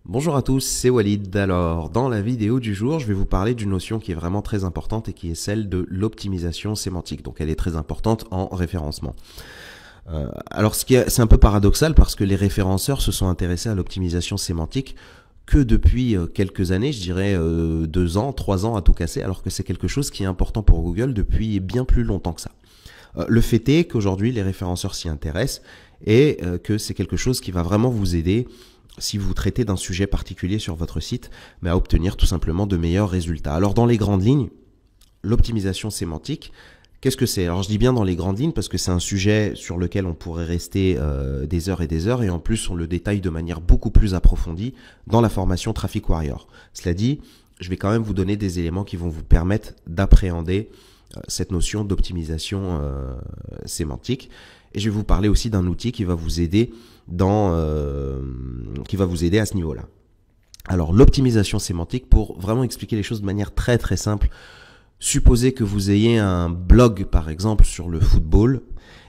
Bonjour à tous, c'est Walid. Alors, dans la vidéo du jour, je vais vous parler d'une notion qui est vraiment très importante et qui est celle de l'optimisation sémantique. Donc, elle est très importante en référencement. Alors, c'est un peu paradoxal parce que les référenceurs se sont intéressés à l'optimisation sémantique que depuis quelques années, je dirais 2 ans, 3 ans à tout casser, alors que c'est quelque chose qui est important pour Google depuis bien plus longtemps que ça. Le fait est qu'aujourd'hui, les référenceurs s'y intéressent et que c'est quelque chose qui va vraiment vous aider si vous traitez d'un sujet particulier sur votre site, mais à obtenir tout simplement de meilleurs résultats. Alors dans les grandes lignes, l'optimisation sémantique, qu'est-ce que c'est? Alors je dis bien dans les grandes lignes parce que c'est un sujet sur lequel on pourrait rester des heures et en plus on le détaille de manière beaucoup plus approfondie dans la formation Traffic Warrior. Cela dit, je vais quand même vous donner des éléments qui vont vous permettre d'appréhender cette notion d'optimisation sémantique. Et je vais vous parler aussi d'un outil qui va vous aider à ce niveau-là. Alors l'optimisation sémantique, pour vraiment expliquer les choses de manière très très simple, supposez que vous ayez un blog par exemple sur le football,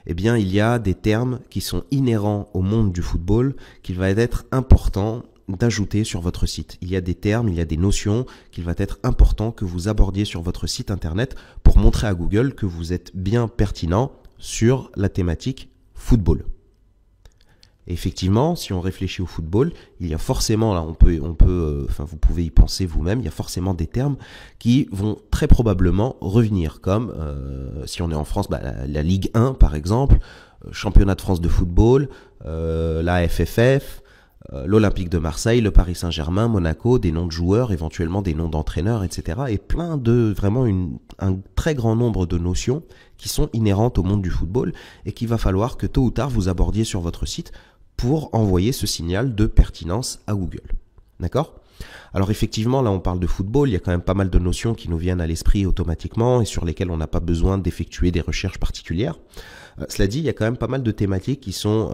eh bien il y a des termes qui sont inhérents au monde du football qu'il va être important d'ajouter sur votre site. Il y a des termes, il y a des notions qu'il va être important que vous abordiez sur votre site internet pour montrer à Google que vous êtes bien pertinent sur la thématique football. Et effectivement, si on réfléchit au football, il y a forcément, là, vous pouvez y penser vous-même, il y a forcément des termes qui vont très probablement revenir, comme si on est en France, la Ligue 1 par exemple, Championnat de France de football, la FFF, l'Olympique de Marseille, le Paris Saint-Germain, Monaco, des noms de joueurs, éventuellement des noms d'entraîneurs, etc. Et vraiment un très grand nombre de notions qui sont inhérentes au monde du football et qu'il va falloir que tôt ou tard vous abordiez sur votre site pour envoyer ce signal de pertinence à Google. D'accord ? Alors effectivement, là on parle de football, il y a quand même pas mal de notions qui nous viennent à l'esprit automatiquement et sur lesquelles on n'a pas besoin d'effectuer des recherches particulières. Cela dit, il y a quand même pas mal de thématiques qui sont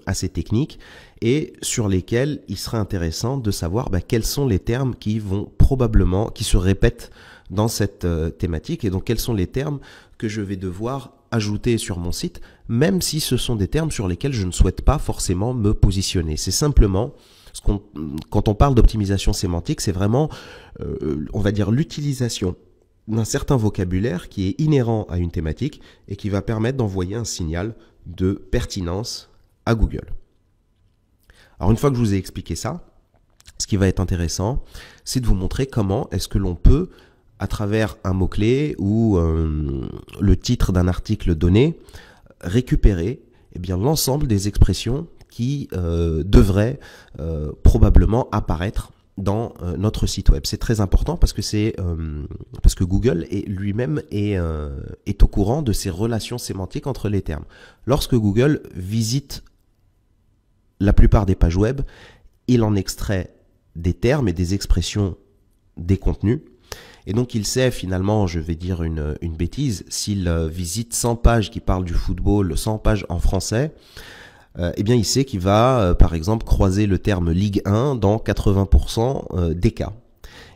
assez techniques et sur lesquelles il serait intéressant de savoir quels sont les termes qui se répètent dans cette thématique et donc quels sont les termes que je vais devoir ajouter sur mon site, même si ce sont des termes sur lesquels je ne souhaite pas forcément me positionner. C'est simplement, quand on parle d'optimisation sémantique, c'est vraiment, on va dire, l'utilisation d'un certain vocabulaire qui est inhérent à une thématique et qui va permettre d'envoyer un signal de pertinence à Google. Alors une fois que je vous ai expliqué ça, ce qui va être intéressant, c'est de vous montrer comment est-ce que l'on peut, à travers un mot-clé ou le titre d'un article donné, récupérer l'ensemble des expressions qui devraient probablement apparaître dans notre site web. C'est très important parce que Google lui-même est au courant de ces relations sémantiques entre les termes. Lorsque Google visite la plupart des pages web, il en extrait des termes et des expressions des contenus. Et donc il sait finalement, je vais dire une bêtise, s'il visite 100 pages qui parlent du football, 100 pages en français, il sait qu'il va par exemple croiser le terme Ligue 1 dans 80% des cas.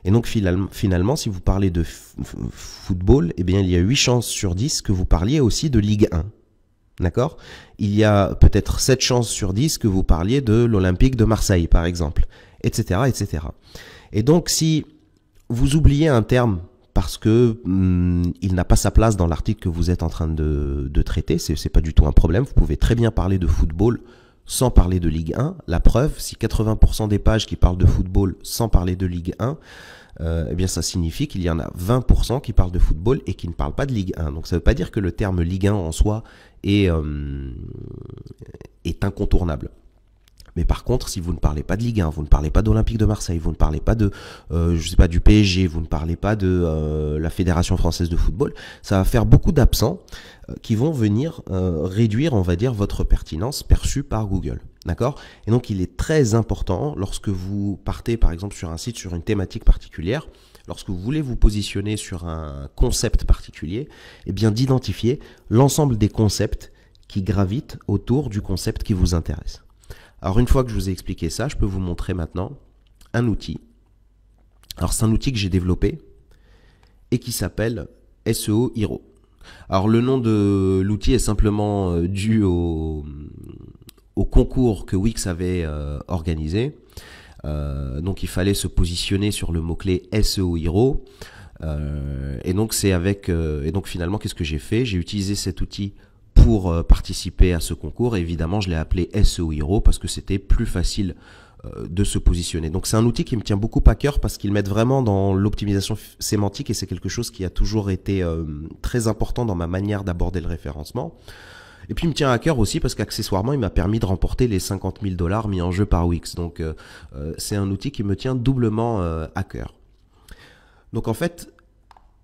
Et donc finalement, si vous parlez de football, il y a 8 chances sur 10 que vous parliez aussi de Ligue 1. D'accord ? Il y a peut-être 7 chances sur 10 que vous parliez de l'Olympique de Marseille, par exemple, etc., etc. Et donc, si vous oubliez un terme parce que il n'a pas sa place dans l'article que vous êtes en train de traiter, c'est pas du tout un problème. Vous pouvez très bien parler de football sans parler de Ligue 1. La preuve, si 80% des pages qui parlent de football sans parler de Ligue 1, ça signifie qu'il y en a 20% qui parlent de football et qui ne parlent pas de Ligue 1. Donc ça ne veut pas dire que le terme Ligue 1 en soi est incontournable. Mais par contre, si vous ne parlez pas de Ligue 1, vous ne parlez pas d'Olympique de Marseille, vous ne parlez pas de, du PSG, vous ne parlez pas de la Fédération française de football, ça va faire beaucoup d'absents qui vont venir réduire, on va dire, votre pertinence perçue par Google. D'accord ? Et donc, il est très important, lorsque vous partez, par exemple, sur un site, sur une thématique particulière, lorsque vous voulez vous positionner sur un concept particulier, d'identifier l'ensemble des concepts qui gravitent autour du concept qui vous intéresse. Alors une fois que je vous ai expliqué ça, je peux vous montrer maintenant un outil. Alors c'est un outil que j'ai développé et qui s'appelle SEO Hero. Alors le nom de l'outil est simplement dû au concours que Wix avait organisé. Donc il fallait se positionner sur le mot-clé SEO Hero. Et donc finalement, qu'est-ce que j'ai fait? J'ai utilisé cet outil pour participer à ce concours. Et évidemment, je l'ai appelé SEO Hero parce que c'était plus facile de se positionner. Donc c'est un outil qui me tient beaucoup à cœur parce qu'il m'aide vraiment dans l'optimisation sémantique et c'est quelque chose qui a toujours été très important dans ma manière d'aborder le référencement. Et puis il me tient à cœur aussi parce qu'accessoirement il m'a permis de remporter les 50 000 $ mis en jeu par Wix. Donc c'est un outil qui me tient doublement à cœur. Donc en fait,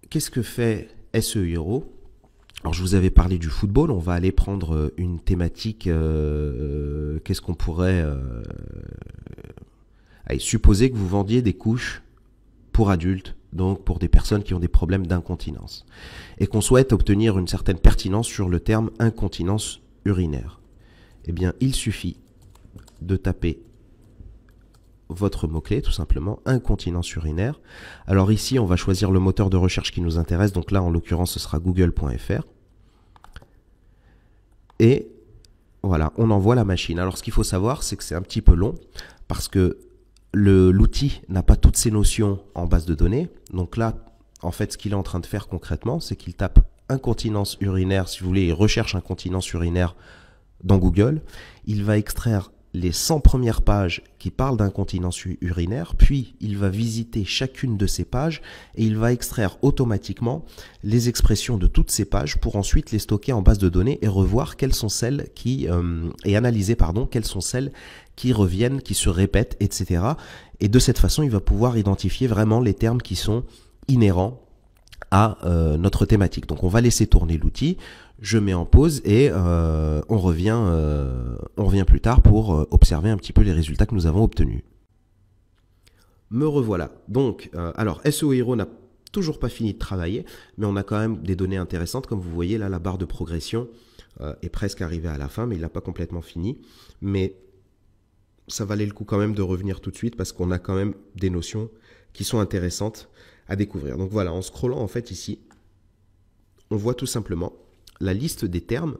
qu'est-ce que fait SEO Hero? Alors je vous avais parlé du football, on va aller prendre une thématique, qu'est-ce qu'on pourrait... Allez, supposez que vous vendiez des couches pour adultes, donc pour des personnes qui ont des problèmes d'incontinence, et qu'on souhaite obtenir une certaine pertinence sur le terme incontinence urinaire. Eh bien, il suffit de taper votre mot-clé, tout simplement, incontinence urinaire. Alors ici, on va choisir le moteur de recherche qui nous intéresse, donc là, en l'occurrence, ce sera google.fr. Et voilà, on envoie la machine. Alors ce qu'il faut savoir, c'est que c'est un petit peu long, parce que l'outil n'a pas toutes ces notions en base de données. Donc là, en fait, ce qu'il est en train de faire concrètement, c'est qu'il tape incontinence urinaire, si vous voulez, il recherche incontinence urinaire dans Google. Il va extraire les 100 premières pages qui parlent d'incontinence urinaire, puis il va visiter chacune de ces pages et il va extraire automatiquement les expressions de toutes ces pages pour ensuite les stocker en base de données et revoir quelles sont celles qui et analyser quelles sont celles qui reviennent, qui se répètent, etc. Et de cette façon, il va pouvoir identifier vraiment les termes qui sont inhérents à notre thématique. Donc on va laisser tourner l'outil, je mets en pause et on revient plus tard pour observer un petit peu les résultats que nous avons obtenus. Me revoilà. Donc, alors SEO Hero n'a toujours pas fini de travailler, mais on a quand même des données intéressantes. Comme vous voyez là, la barre de progression est presque arrivée à la fin, mais il n'a pas complètement fini. Mais ça valait le coup quand même de revenir tout de suite parce qu'on a quand même des notions qui sont intéressantes à découvrir. Donc voilà, en scrollant en fait ici, on voit tout simplement la liste des termes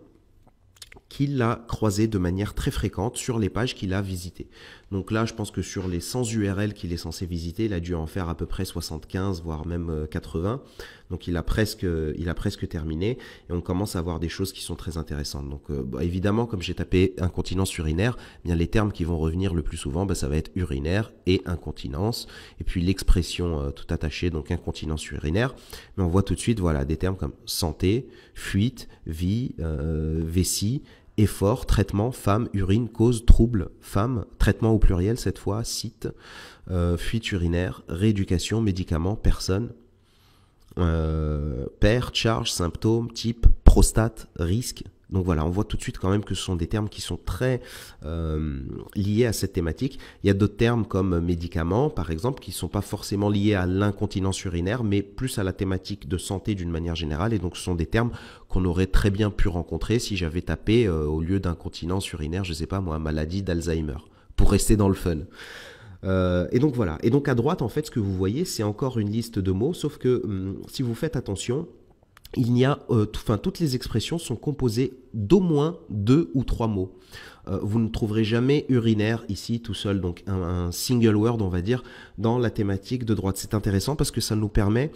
qu'il a croisés de manière très fréquente sur les pages qu'il a visitées. Donc là, je pense que sur les 100 URL qu'il est censé visiter, il a dû en faire à peu près 75, voire même 80. Donc il a presque terminé et on commence à voir des choses qui sont très intéressantes. Donc évidemment, comme j'ai tapé incontinence urinaire, eh bien les termes qui vont revenir le plus souvent, ça va être urinaire et incontinence. Et puis l'expression tout attachée, donc incontinence urinaire. Mais on voit tout de suite voilà, des termes comme santé, fuite, vie, vessie, effort, traitement, femme, urine, cause, trouble, femme, traitement au pluriel cette fois, site, fuite urinaire, rééducation, médicaments, personne, père, charge, symptômes, type, prostate, risque. Donc voilà, on voit tout de suite quand même que ce sont des termes qui sont très liés à cette thématique. Il y a d'autres termes comme médicaments, par exemple, qui ne sont pas forcément liés à l'incontinence urinaire, mais plus à la thématique de santé d'une manière générale. Et donc ce sont des termes qu'on aurait très bien pu rencontrer si j'avais tapé, au lieu d'incontinence urinaire, je ne sais pas moi, maladie d'Alzheimer, pour rester dans le fun. Et donc voilà. Et donc à droite, en fait, ce que vous voyez, c'est encore une liste de mots, sauf que si vous faites attention, il y a, toutes les expressions sont composées d'au moins 2 ou 3 mots. Vous ne trouverez jamais urinaire ici tout seul, donc un single word, on va dire, dans la thématique de droite. C'est intéressant parce que ça nous permet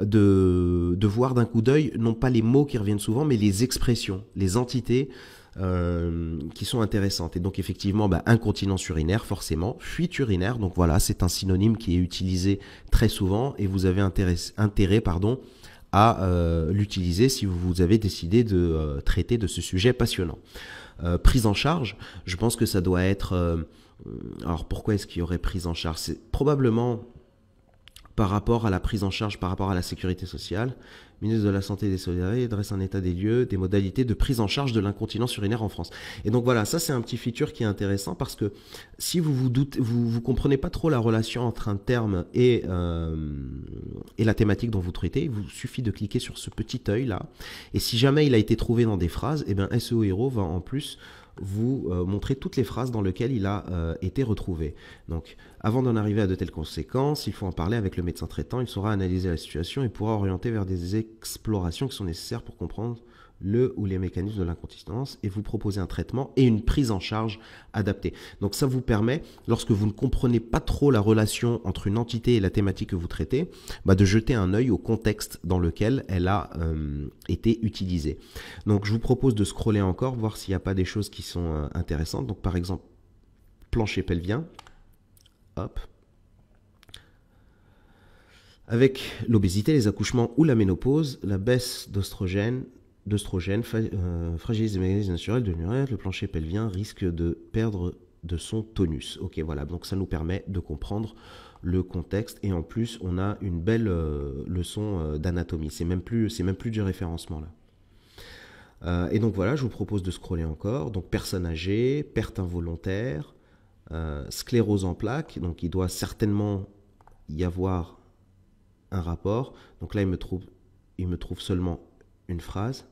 de voir d'un coup d'œil, non pas les mots qui reviennent souvent, mais les expressions, les entités qui sont intéressantes. Et donc effectivement, incontinence urinaire, forcément, fuite urinaire, donc voilà, c'est un synonyme qui est utilisé très souvent et vous avez intérêt, à l'utiliser si vous avez décidé de traiter de ce sujet passionnant. Prise en charge, je pense que ça doit être... alors pourquoi est-ce qu'il y aurait prise en charge? C'est probablement par rapport à la prise en charge, par rapport à la sécurité sociale. Ministre de la Santé et des Solidarités dresse un état des lieux, des modalités de prise en charge de l'incontinence urinaire en France. Et donc voilà, ça c'est un petit feature qui est intéressant parce que si vous comprenez pas trop la relation entre un terme et la thématique dont vous traitez, il vous suffit de cliquer sur ce petit œil là. Et si jamais il a été trouvé dans des phrases, eh bien SEO Hero va en plus vous montrer toutes les phrases dans lesquelles il a été retrouvé. Donc, avant d'en arriver à de telles conséquences, il faut en parler avec le médecin traitant, il saura analyser la situation et pourra orienter vers des explorations qui sont nécessaires pour comprendre le ou les mécanismes de l'incontinence et vous proposez un traitement et une prise en charge adaptée. Donc ça vous permet, lorsque vous ne comprenez pas trop la relation entre une entité et la thématique que vous traitez, de jeter un œil au contexte dans lequel elle a été utilisée. Donc je vous propose de scroller encore, voir s'il n'y a pas des choses qui sont intéressantes. Donc par exemple, plancher pelvien, hop. Avec l'obésité, les accouchements ou la ménopause, la baisse d'œstrogène fragilise les mécanismes naturels de l'urètre, le plancher pelvien risque de perdre de son tonus. Ok, voilà, donc ça nous permet de comprendre le contexte et en plus on a une belle leçon d'anatomie. C'est même plus du référencement là. Et donc voilà, je vous propose de scroller encore. Donc personne âgée, perte involontaire, sclérose en plaques, donc il doit certainement y avoir un rapport. Donc là, il me trouve seulement une phrase.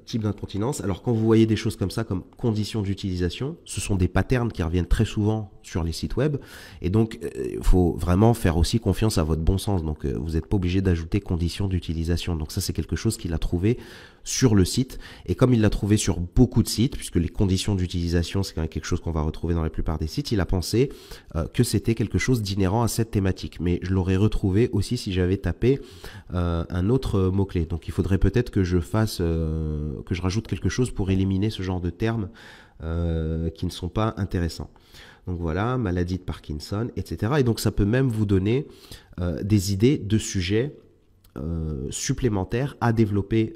Type d'incontinence. Alors quand vous voyez des choses comme ça, comme conditions d'utilisation, ce sont des patterns qui reviennent très souvent sur les sites web. Et donc, il faut vraiment faire aussi confiance à votre bon sens. Donc, vous n'êtes pas obligé d'ajouter conditions d'utilisation. Donc ça, c'est quelque chose qu'il a trouvé sur le site. Et comme il l'a trouvé sur beaucoup de sites, puisque les conditions d'utilisation, c'est quand même quelque chose qu'on va retrouver dans la plupart des sites, il a pensé que c'était quelque chose d'inhérent à cette thématique. Mais je l'aurais retrouvé aussi si j'avais tapé un autre mot-clé. Donc, il faudrait peut-être que je rajoute quelque chose pour éliminer ce genre de termes qui ne sont pas intéressants. Donc voilà, maladie de Parkinson, etc. Et donc ça peut même vous donner des idées de sujets supplémentaires à développer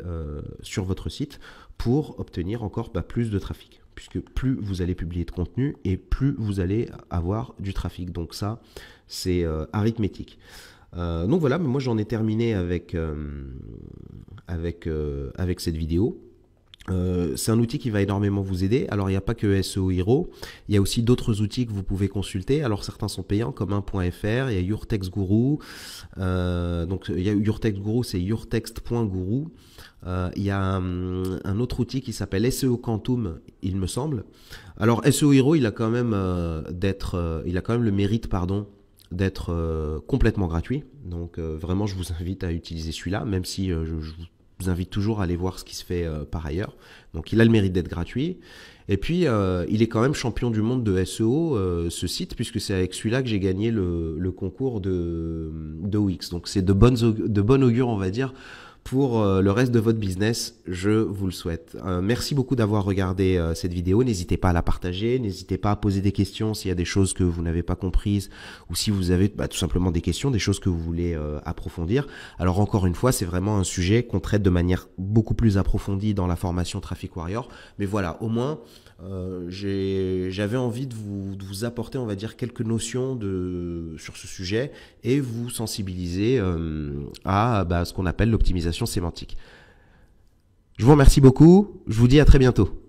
sur votre site pour obtenir encore plus de trafic. Puisque plus vous allez publier de contenu et plus vous allez avoir du trafic. Donc ça, c'est arithmétique. Donc voilà, mais moi j'en ai terminé avec cette vidéo. C'est un outil qui va énormément vous aider. Alors il n'y a pas que SEO Hero, il y a aussi d'autres outils que vous pouvez consulter. Alors certains sont payants comme 1.fr, il y a Yourtext Guru, donc il y a Yourtext Guru, c'est yourtext.guru. Il y a un autre outil qui s'appelle SEO Quantum, il me semble. Alors SEO Hero, il a quand même le mérite, d'être complètement gratuit. Donc vraiment, je vous invite à utiliser celui-là, même si je vous invite toujours à aller voir ce qui se fait par ailleurs. Donc il a le mérite d'être gratuit. Et puis il est quand même champion du monde de SEO, ce site, puisque c'est avec celui-là que j'ai gagné le concours de Wix. Donc c'est de bonne augure, on va dire, pour le reste de votre business, je vous le souhaite. Merci beaucoup d'avoir regardé cette vidéo. N'hésitez pas à la partager, n'hésitez pas à poser des questions s'il y a des choses que vous n'avez pas comprises ou si vous avez tout simplement des questions, des choses que vous voulez approfondir. Alors encore une fois, c'est vraiment un sujet qu'on traite de manière beaucoup plus approfondie dans la formation Traffic Warrior. Mais voilà, au moins, j'avais envie de vous apporter, on va dire, quelques notions sur ce sujet et vous sensibiliser à ce qu'on appelle l'optimisation sémantique. Je vous remercie beaucoup, je vous dis à très bientôt.